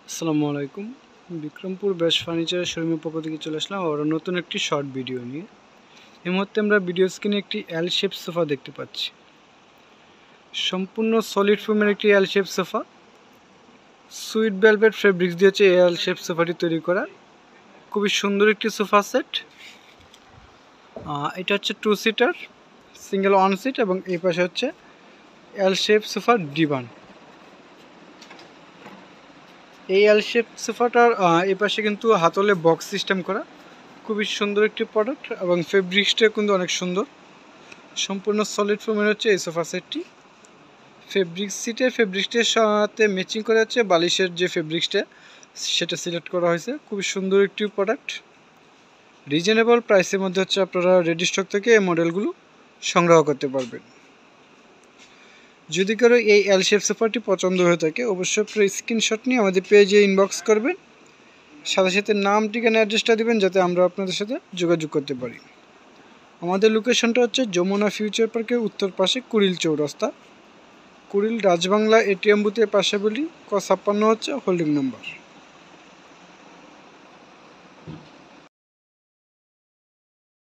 আসসালামু আলাইকুম। বিক্রমপুর বেস্ট ফার্নিচারের শোরুমের পক্ষ থেকে চলে আসলাম আবার নতুন একটি শর্ট ভিডিও নিয়ে। এই মুহূর্তে আমরা ভিডিও স্ক্রিনে একটি এল শেপ সোফা দেখতে পাচ্ছি। সম্পূর্ণ সলিড ফোমের একটি এল shape sofa. Sweet velvet fabrics দিয়ে হচ্ছে এল শেপ সোফাটি তৈরি করা। খুবই সুন্দর একটি সোফা সেট। এটা হচ্ছে 2 সিটার, সিঙ্গেল 1 সিট এবং এই পাশে হচ্ছে এল শেপ সোফার ডিভান। এই এল শেপ সোফাটার এই পাশে কিন্তু হাতলে বক্স সিস্টেম করা। খুবই সুন্দর একটি প্রোডাক্ট এবং ফেব্রিক্সটা কিন্তু অনেক সুন্দর। সম্পূর্ণ সলিড ফোমের হচ্ছে এই সোফা সেটটি। ফেব্রিক্সটার সাথে ম্যাচিং করে হচ্ছে বালিশের যে ফেব্রিক্সটা সেটা সিলেক্ট করা হয়েছে। খুবই সুন্দর একটি প্রোডাক্ট। রিজনেবল প্রাইসের মধ্যে হচ্ছে আপনারা রেডি স্টক থেকে এই মডেলগুলো সংগ্রহ করতে পারবেন। যদি কারো এই এল শেপ সোফাটি পছন্দ হয়ে থাকে অবশ্যই আপনারা স্ক্রিনশট নিয়ে আমাদের পেজে ইনবক্স করবেন, সাথে সাথে নাম, ঠিকানা, অ্যাড্রেসটা দিবেন যাতে আমরা আপনাদের সাথে যোগাযোগ করতে পারি। আমাদের লোকেশনটা হচ্ছে যমুনা ফিউচার পার্কের উত্তর পাশে কুড়িল চৌরাস্তা, কুড়িল রাজবাংলা এটিএম বুথের পাশে বলি ক 56 হচ্ছে হোল্ডিং নাম্বার।